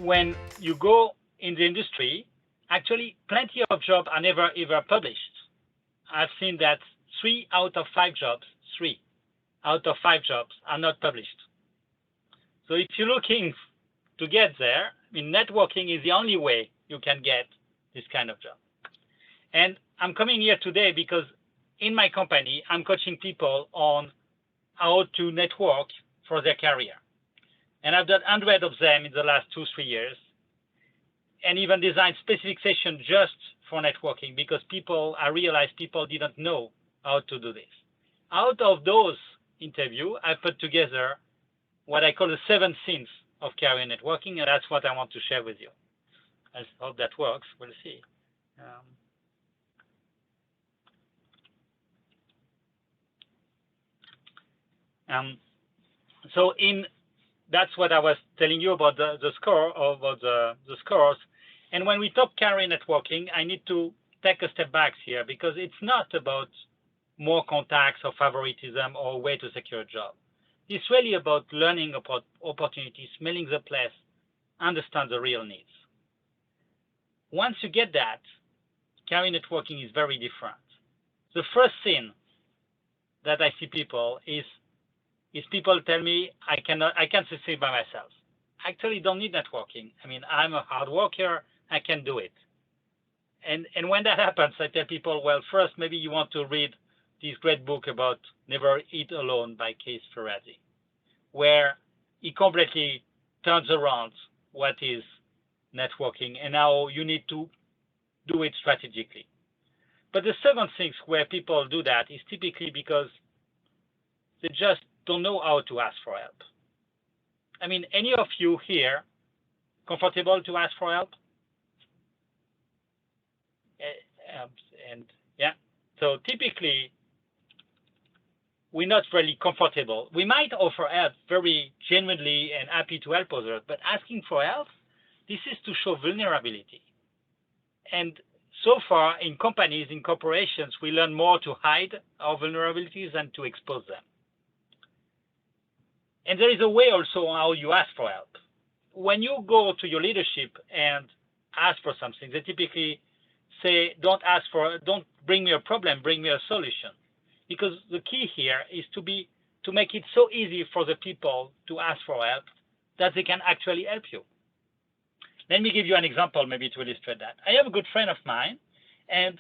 when you go in the industry, actually plenty of jobs are never ever published. I've seen that 3 out of 5 jobs are not published. So if you're looking to get there, I mean, networking is the only way you can get this kind of job. And I'm coming here today because in my company, I'm coaching people on how to network for their career. And I've done hundreds of them in the last 2-3 years, and even designed specific sessions just for networking because I realized people didn't know how to do this. Out of those interviews, I put together what I call the 7 sins of career networking, and that's what I want to share with you. I hope that works. We'll see. That's what I was telling you about the scores. And when we talk career networking, I need to take a step back here because it's not about more contacts or favoritism or a way to secure a job. It's really about learning about opportunities, smelling the place, understand the real needs. Once you get that, career networking is very different. The first thing that I see people is people tell me I can't succeed by myself. I actually don't need networking. I mean, I'm a hard worker. I can do it. And when that happens, I tell people, well, first maybe you want to read this great book about Never Eat Alone by Keith Ferrazzi, where he completely turns around what is networking and how you need to do it strategically. But the second thing where people do that is typically because they just don't know how to ask for help. I mean, any of you here comfortable to ask for help? And yeah, so typically we're not really comfortable. We might offer help very genuinely and happy to help others, but asking for help, this is to show vulnerability. And so far in companies, in corporations, we learn more to hide our vulnerabilities than to expose them. And there is a way also how you ask for help. When you go to your leadership and ask for something, they typically say, don't bring me a problem, bring me a solution. Because the key here is to make it so easy for the people to ask for help that they can actually help you. Let me give you an example maybe to illustrate that. I have a good friend of mine, and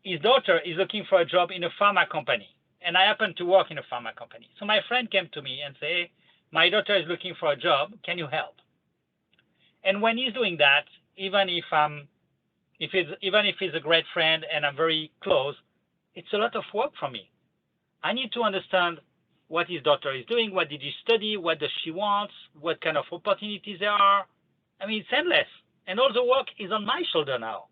his daughter is looking for a job in a pharma company. And I happen to work in a pharma company. So my friend came to me and said, hey, my daughter is looking for a job. Can you help? And when he's doing that, even if he's a great friend and I'm very close, it's a lot of work for me. I need to understand what his daughter is doing, what did she study, what does she want, what kind of opportunities there are. I mean, it's endless. And all the work is on my shoulder now.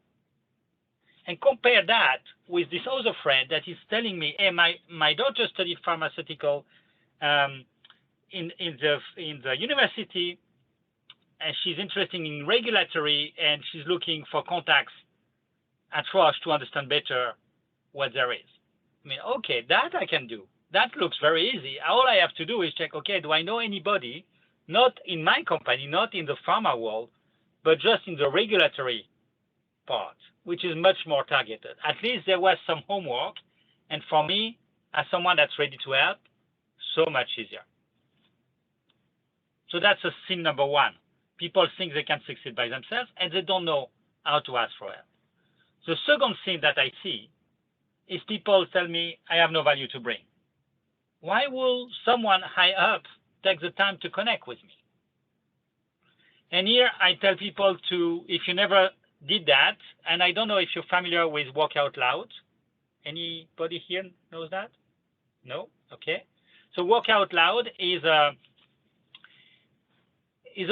And compare that with this other friend that is telling me, hey, my daughter studied pharmaceutical in the university, and she's interested in regulatory, and she's looking for contacts at Roche to understand better what there is. I mean, okay, that I can do. That looks very easy. All I have to do is check, okay, do I know anybody, not in my company, not in the pharma world, but just in the regulatory part, which is much more targeted. At least there was some homework, and for me, as someone that's ready to help, so much easier. So that's a sin number one. People think they can succeed by themselves, and they don't know how to ask for help. The second thing that I see is people tell me, I have no value to bring. Why will someone high up take the time to connect with me? And here I tell people to, if you never did that, and I don't know if you're familiar with Walk Out Loud. Anybody here knows that? No? Okay. So Walk Out Loud is a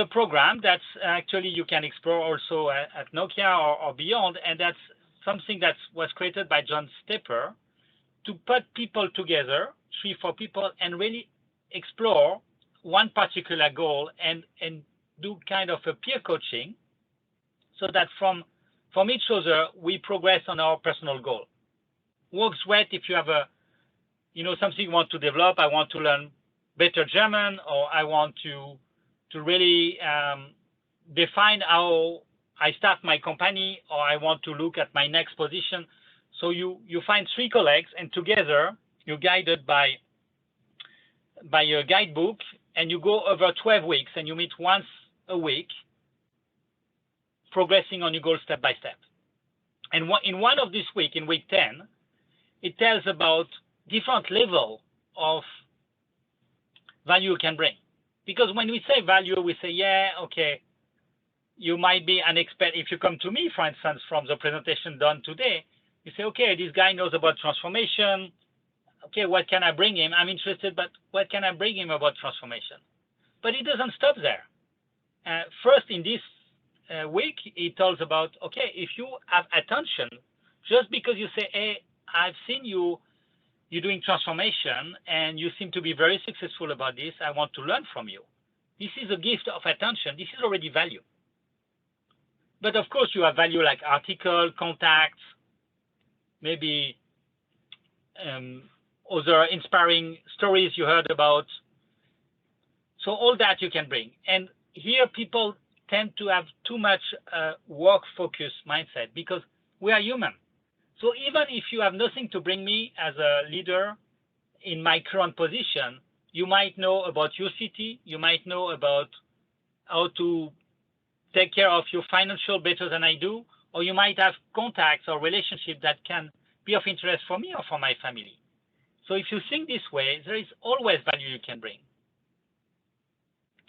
program that's actually you can explore also at Nokia or beyond, and that's something that was created by John Stepper to put people together, 3-4 people, and really explore one particular goal and do kind of a peer coaching, so that from each other we progress on our personal goal. Works great if you have something you want to develop. I want to learn better German, or I want to really define how I start my company, or I want to look at my next position. So you find 3 colleagues, and together you're guided by a guidebook, and you go over 12 weeks, and you meet once a week, progressing on your goal step by step. And in one of this week, in week 10, it tells about different level of value you can bring. Because when we say value, we say, yeah, okay, you might be an expert. If you come to me, for instance, from the presentation done today, you say, okay, this guy knows about transformation. Okay, what can I bring him? I'm interested, but what can I bring him about transformation? But it doesn't stop there. First, in this week, it tells about, okay, if you have attention, just because you say, hey, I've seen you're doing transformation and you seem to be very successful about this, I want to learn from you. This is a gift of attention. This is already value. But of course, you have value like article, contacts, maybe other inspiring stories you heard about. So all that you can bring. And here people tend to have too much work-focused mindset because we are human. So even if you have nothing to bring me as a leader in my current position, you might know about your city, you might know about how to take care of your financial better than I do, or you might have contacts or relationships that can be of interest for me or for my family. So if you think this way, there is always value you can bring.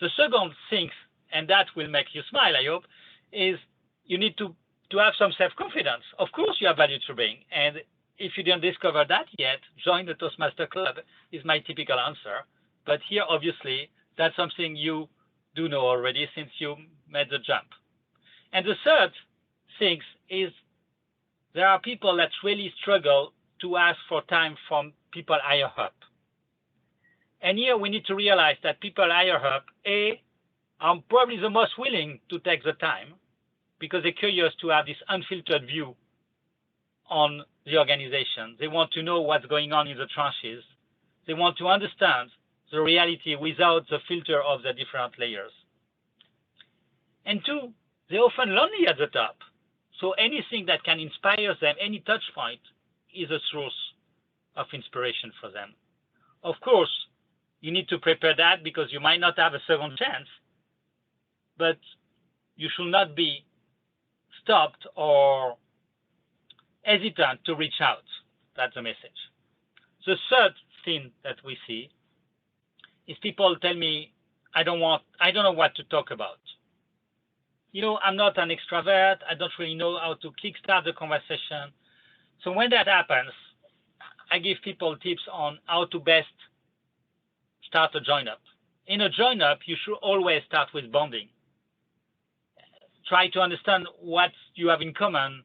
The second thing, and that will make you smile, I hope, is you need to have some self-confidence. Of course, you have value to bring. And if you didn't discover that yet, join the Toastmaster Club is my typical answer. But here, obviously, that's something you do know already since you made the jump. And the third thing is there are people that really struggle to ask for time from people higher up. And here we need to realize that people higher up, are probably the most willing to take the time because they're curious to have this unfiltered view on the organization. They want to know what's going on in the trenches. They want to understand the reality without the filter of the different layers. And two, they're often lonely at the top. So anything that can inspire them, any touch point, is a source of inspiration for them. Of course, you need to prepare that because you might not have a second chance, but you should not be stopped or hesitant to reach out. That's the message. The third thing that we see is people tell me, I don't know what to talk about. You know, I'm not an extrovert. I don't really know how to kickstart the conversation. So when that happens, I give people tips on how to best start a join-up. In a join-up, you should always start with bonding. Try to understand what you have in common.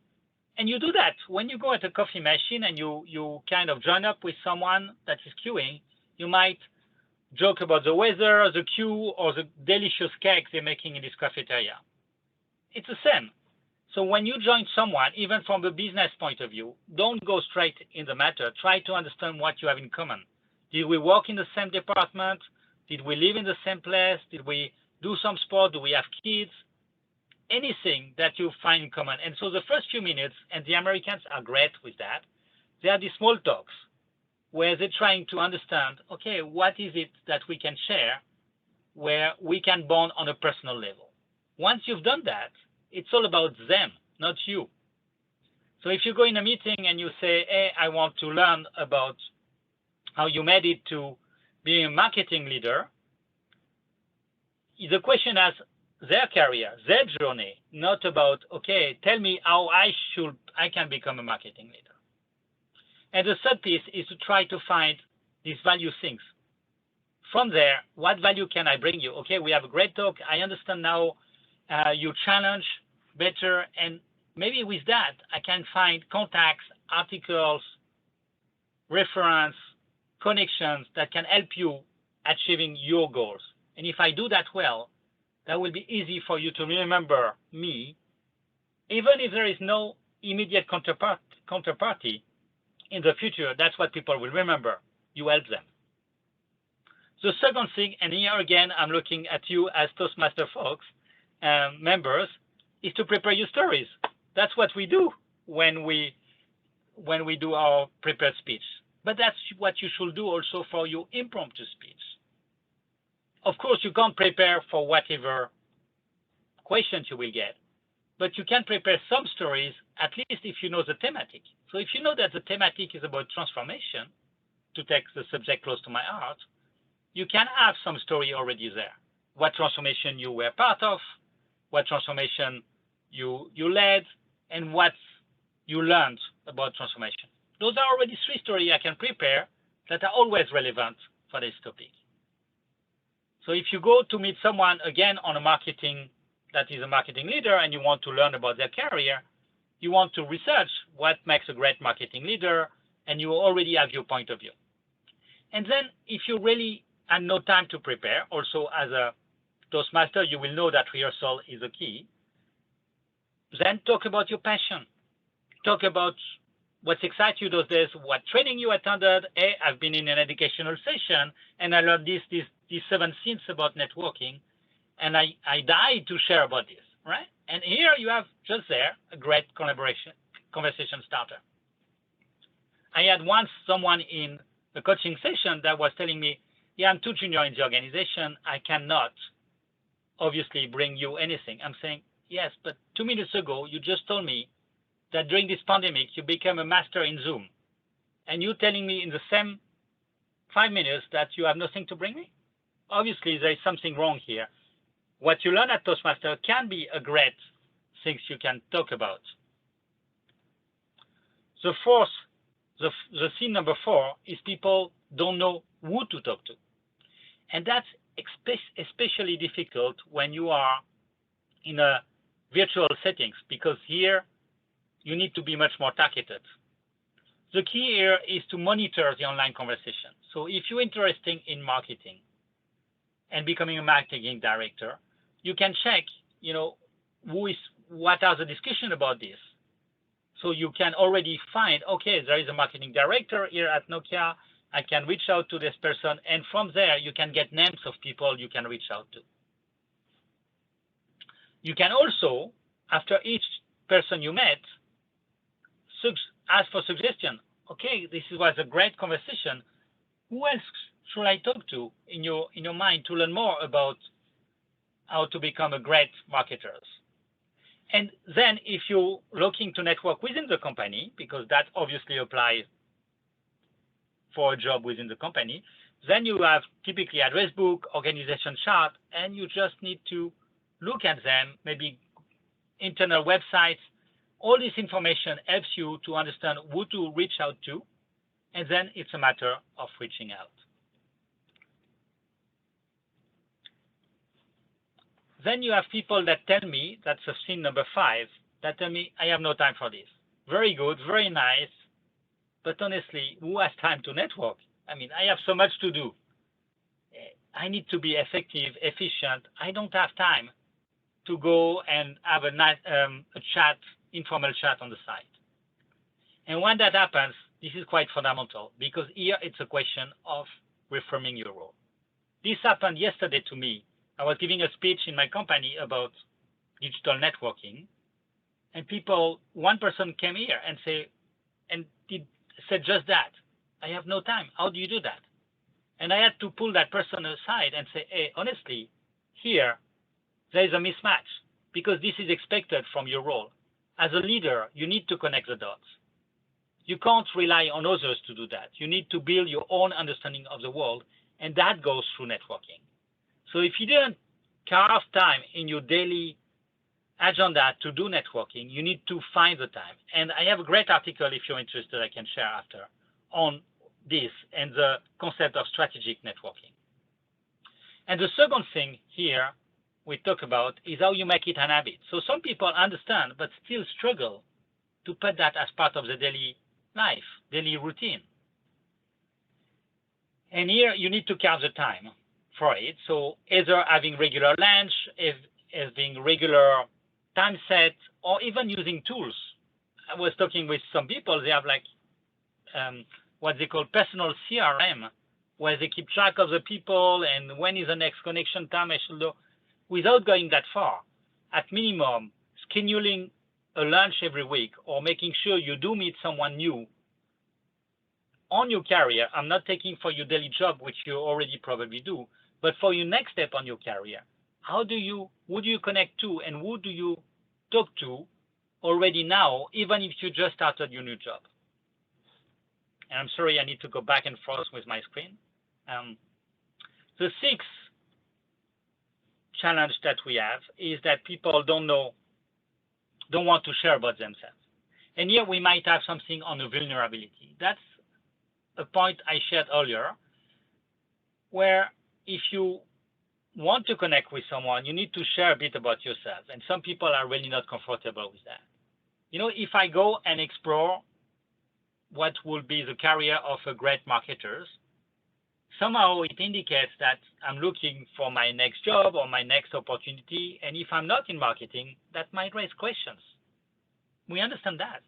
And you do that when you go at a coffee machine and you kind of join up with someone that is queuing. You might joke about the weather, the queue, or the delicious cake they're making in this cafeteria. It's the same. So when you join someone, even from a business point of view, don't go straight in the matter. Try to understand what you have in common. Did we work in the same department? Did we live in the same place? Did we do some sport? Do we have kids? Anything that you find in common. And so the first few minutes, and the Americans are great with that, they are these small talks where they're trying to understand, okay, what is it that we can share where we can bond on a personal level. Once you've done that, it's all about them, not you. So if you go in a meeting and you say, hey, I want to learn about how you made it to being a marketing leader, the question has their career, their journey, not about, okay, tell me how I can become a marketing leader. And the third piece is to try to find these value things. From there, what value can I bring you? Okay, we have a great talk. I understand now you challenge better, and maybe with that, I can find contacts, articles, reference, connections that can help you achieving your goals. And if I do that well, that will be easy for you to remember me, even if there is no immediate counterparty in the future. That's what people will remember. You help them. The second thing, and here again, I'm looking at you as Toastmaster folks, members is to prepare your stories. That's what we do when we do our prepared speech. But that's what you should do also for your impromptu speech. Of course, you can't prepare for whatever questions you will get, but you can prepare some stories, at least if you know the thematic. So if you know that the thematic is about transformation, to take the subject close to my heart, you can have some story already there. What transformation you were part of, what transformation you led, and what you learned about transformation. Those are already 3 stories I can prepare that are always relevant for this topic. So if you go to meet someone, again, on a marketing, that is a marketing leader, and you want to learn about their career, you want to research what makes a great marketing leader, and you already have your point of view. And then if you really had no time to prepare, also as a Toastmaster, you will know that rehearsal is a key. Then talk about your passion. Talk about what excites you those days, what training you attended. Hey, I've been in an educational session and I learned these 7 things about networking, and I died to share about this, right? And here you have just there a great conversation starter. I had once someone in a coaching session that was telling me, yeah, I'm too junior in the organization. I cannot obviously bring you anything. I'm saying, yes, but 2 minutes ago, you just told me that during this pandemic, you became a master in Zoom. And you telling me in the same 5 minutes that you have nothing to bring me? Obviously, there is something wrong here. What you learn at Toastmaster can be a great thing you can talk about. The scene number 4 is people don't know who to talk to. And that's especially difficult when you are in a virtual settings, because here you need to be much more targeted. The key here is to monitor the online conversation. So if you're interested in marketing and becoming a marketing director, you can check, what are the discussion about this. So you can already find, okay, there is a marketing director here at Nokia. I can reach out to this person, and from there you can get names of people you can reach out to. You can also, after each person you met, ask for suggestion. Okay, this was a great conversation. Who else should I talk to in your mind to learn more about how to become a great marketer? And then if you're looking to network within the company, because that obviously applies for a job within the company, then you have typically address book, organization chart, and you just need to look at them, maybe internal websites. All this information helps you to understand who to reach out to, and then it's a matter of reaching out. Then you have people that tell me, that's a scene number 5, that tell me, I have no time for this. Very good, very nice, but honestly, who has time to network? I mean, I have so much to do. I need to be effective, efficient. I don't have time to go and have a nice chat, informal chat on the side. And when that happens, this is quite fundamental, because here it's a question of reframing your role. This happened yesterday to me. I was giving a speech in my company about digital networking, and one person came here and said just that. I have no time. How do you do that? And I had to pull that person aside and say, hey, honestly, here there is a mismatch, because this is expected from your role. As a leader, you need to connect the dots. You can't rely on others to do that. You need to build your own understanding of the world, and that goes through networking. So if you didn't carve time in your daily agenda to do networking, you need to find the time. And I have a great article, if you're interested, I can share after, on this and the concept of strategic networking. And the second thing here we talk about is how you make it an habit. So some people understand, but still struggle to put that as part of the daily life, daily routine. And here you need to carve the time for it. So either having regular lunch, having regular time set, or even using tools. I was talking with some people, they have like what they call personal CRM, where they keep track of the people and when is the next connection time I should do, without going that far. at minimum, scheduling a lunch every week or making sure you do meet someone new on your career. I'm not taking for your daily job, which you already probably do, but for your next step on your career. Who do you connect to and who do you talk to already now, even if you just started your new job? And I'm sorry, I need to go back and forth with my screen. The sixth challenge that we have is that people don't want to share about themselves. And here we might have something on the vulnerability. That's a point I shared earlier, where if you want to connect with someone, you need to share a bit about yourself. And some people are really not comfortable with that. If I go and explore what will be the career of a great marketer, somehow it indicates that I'm looking for my next job or my next opportunity. And if I'm not in marketing, that might raise questions. We understand that.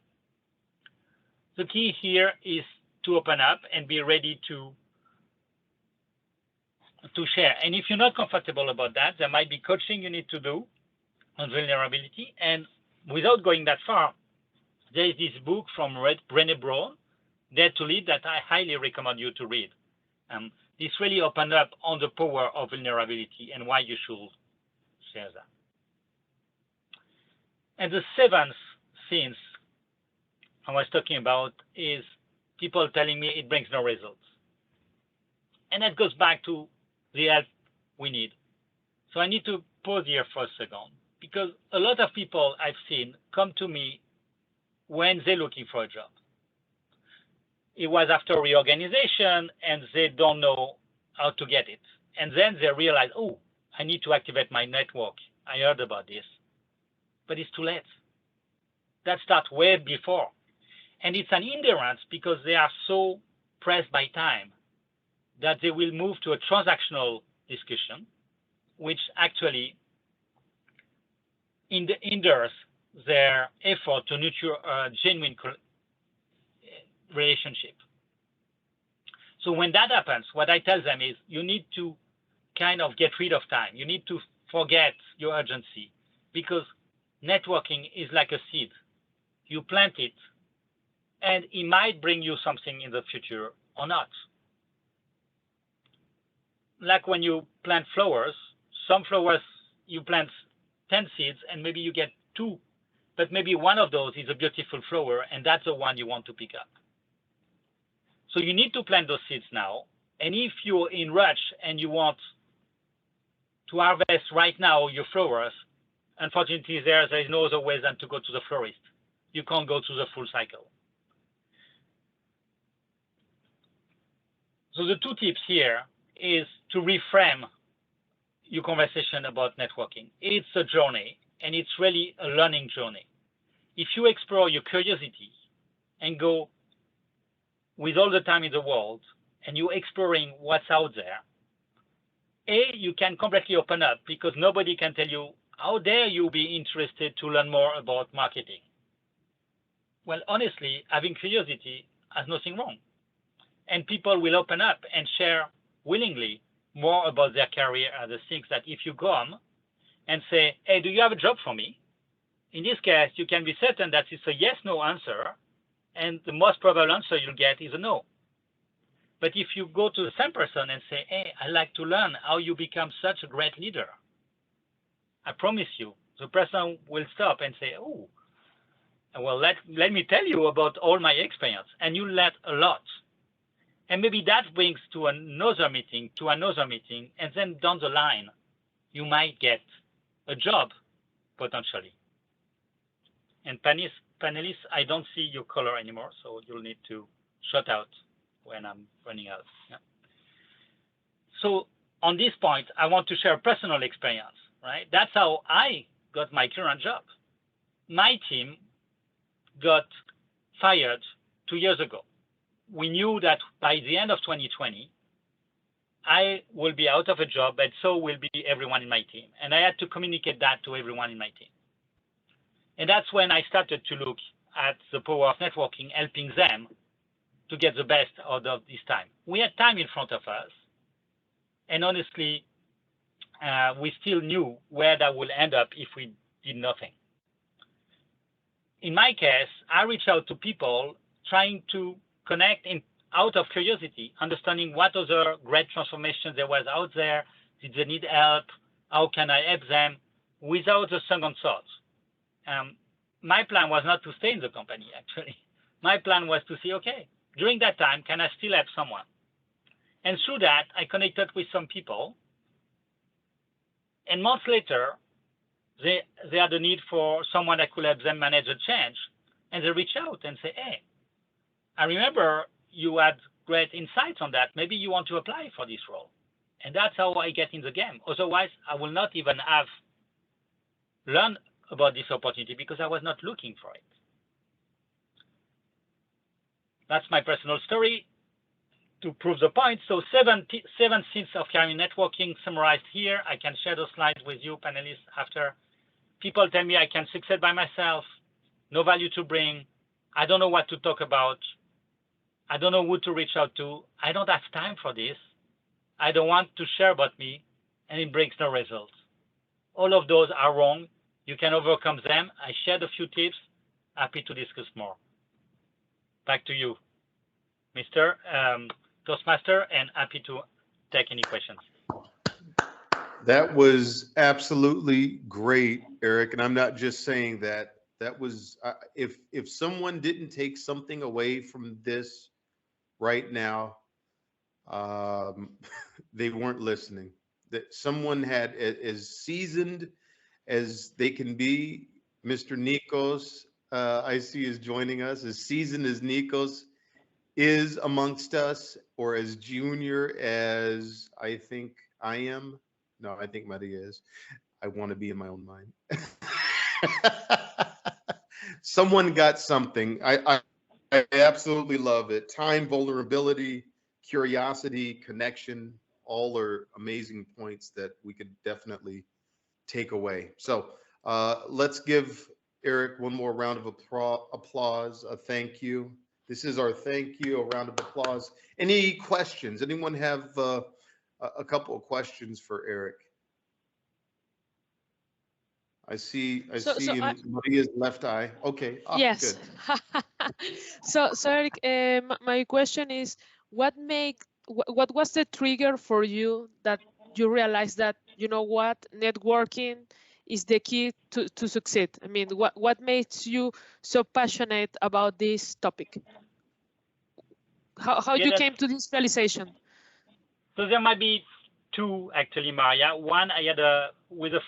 The key here is to open up and be ready to share. And if you're not comfortable about that, there might be coaching you need to do on vulnerability. And without going that far, there is this book from Brené Brown, Dare to Lead, that I highly recommend you to read. This really opened up on the power of vulnerability and why you should share that. And the seventh thing I was talking about is people telling me it brings no results. And that goes back to the help we need. So I need to pause here for a second, because a lot of people I've seen come to me when they're looking for a job. It was after reorganization and they don't know how to get it. And then they realize, oh, I need to activate my network. I heard about this, but it's too late. That starts way before. And it's an hindrance because they are so pressed by time that they will move to a transactional discussion, which actually hinders their effort to nurture a genuine relationship. So when that happens, what I tell them is you need to kind of get rid of time. You need to forget your urgency, because networking is like a seed. You plant it, and it might bring you something in the future or not. Like when you plant flowers, some flowers you plant 10 seeds and maybe you get 2, but maybe one of those is a beautiful flower and that's the one you want to pick up. So you need to plant those seeds now. And if you're in rush and you want to harvest right now your flowers, unfortunately there is no other way than to go to the florist. You can't go through the full cycle. So the 2 tips here is to reframe your conversation about networking. It's a journey, and it's really a learning journey. If you explore your curiosity and go with all the time in the world, and you're exploring what's out there, you can completely open up, because nobody can tell you, how dare you be interested to learn more about marketing? Well, honestly, having curiosity has nothing wrong. And people will open up and share willingly more about their career and the things that if you come and say, hey, do you have a job for me? In this case, you can be certain that it's a yes-no answer, and the most probable answer you'll get is a no. But if you go to the same person and say, hey, I'd like to learn how you become such a great leader, I promise you, the person will stop and say, oh, well, let me tell you about all my experience, and you learn a lot. And maybe that brings to another meeting, and then down the line, you might get a job, potentially. And panelists, I don't see your color anymore, so you'll need to shut out when I'm running out. Yeah. So on this point, I want to share a personal experience, right? That's how I got my current job. My team got fired 2 years ago. We knew that by the end of 2020, I will be out of a job, but so will be everyone in my team. And I had to communicate that to everyone in my team. And that's when I started to look at the power of networking, helping them to get the best out of this time. We had time in front of us. And honestly, we still knew where that would end up if we did nothing. In my case, I reach out to people trying to connect out of curiosity, understanding what other great transformations there was out there. Did they need help? How can I help them? Without a second thought. My plan was not to stay in the company, actually. My plan was to see, okay, during that time, can I still help someone? And through that, I connected with some people. And months later, they had a need for someone that could help them manage a change. And they reach out and say, hey, I remember you had great insights on that. Maybe you want to apply for this role. And that's how I get in the game. Otherwise, I will not even have learned about this opportunity because I was not looking for it. That's my personal story to prove the point. So seven things of career networking summarized here. I can share those slides with you, panelists, after. People tell me I can succeed by myself, no value to bring. I don't know what to talk about. I don't know who to reach out to. I don't have time for this. I don't want to share about me, and it brings no results. All of those are wrong. You can overcome them. I shared a few tips. Happy to discuss more. Back to you, Mr. Toastmaster, and happy to take any questions. That was absolutely great, Eric. And I'm not just saying that. That was, if someone didn't take something away from this right now, they weren't listening. That someone had as seasoned as they can be. Mr. Nikos, I see, is joining us. As seasoned as Nikos is amongst us, or as junior as I think I am. No, I think Maria is. I want to be in my own mind. Someone got something. I absolutely love it. Time, vulnerability, curiosity, connection, all are amazing points that we could definitely take away. So let's give Eric one more round of applause, a thank you. This is our thank you, a round of applause. Any questions? Anyone have a couple of questions for Eric? I see in Maria's left eye. Okay. Yes. Good. So Eric, my question is, what was the trigger for you that you realized that, you know what, networking is the key to succeed? I mean, what makes you so passionate about this topic? How you came to this realization? So there might be two, actually, Maria. One, I had with a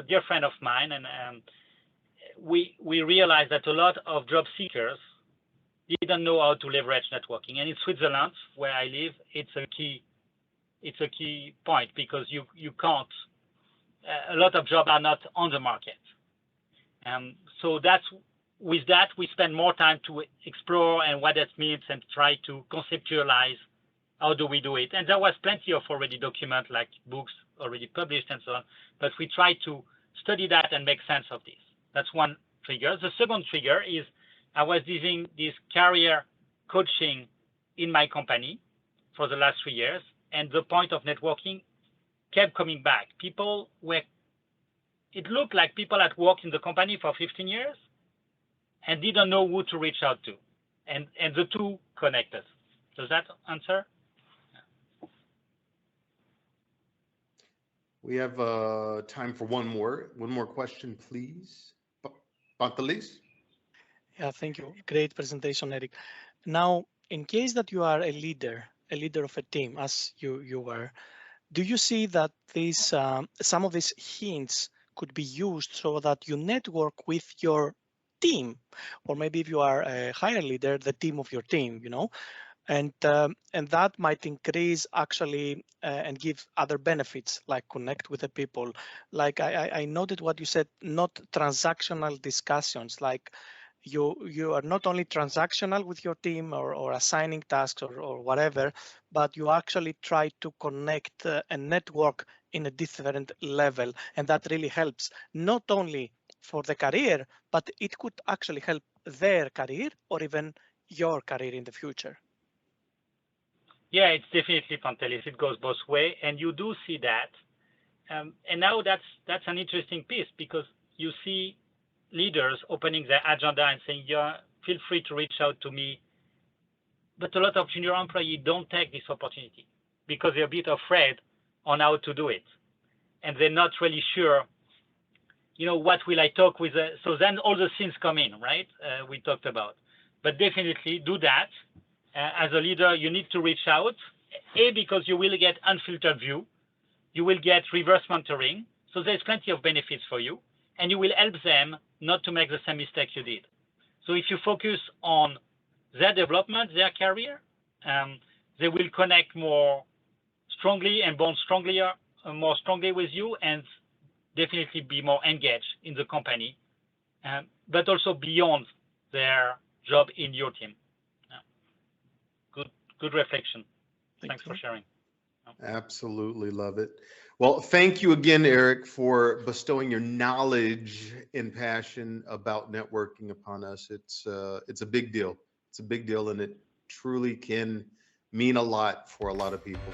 dear friend of mine, and we realized that a lot of job seekers didn't know how to leverage networking. And in Switzerland, where I live, it's a key point, because you can't. A lot of jobs are not on the market. So with that we spend more time to explore and what that means and try to conceptualize how do we do it. And there was plenty of already document, like books already published and so on, but we try to study that and make sense of this. That's one trigger. The second trigger is I was doing this career coaching in my company for the last 3 years, and the point of networking kept coming back. It looked like people had worked in the company for 15 years and didn't know who to reach out to. And the two connected. Does that answer? We have time for one more question, please. Pantelis? Yeah, thank you. Great presentation, Eric. Now, in case that you are a leader of a team, as you were, do you see that some of these hints could be used so that you network with your team, or maybe if you are a higher leader, the team of your team, and that might increase actually and give other benefits, like connect with the people. Like I noted what you said, not transactional discussions, like you are not only transactional with your team or assigning tasks or whatever, but you actually try to connect and network in a different level. And that really helps, not only for the career, but it could actually help their career or even your career in the future. Yeah, it's definitely, Pantelis. It goes both ways, and you do see that. And now that's an interesting piece, because you see leaders opening their agenda and saying, yeah, feel free to reach out to me. But a lot of junior employees don't take this opportunity because they're a bit afraid on how to do it. And they're not really sure, what will I talk with? So then all the things come in, right? We talked about. But definitely do that. As a leader, you need to reach out, because you will get unfiltered view. You will get reverse mentoring. So there's plenty of benefits for you. And you will help them not to make the same mistake you did. So if you focus on their development, their career, they will connect more strongly and bond more strongly with you, and definitely be more engaged in the company, but also beyond their job in your team. Good reflection. Thanks for sharing. Absolutely love it. Well, thank you again, Eric, for bestowing your knowledge and passion about networking upon us. It's a big deal. It's a big deal, and it truly can mean a lot for a lot of people.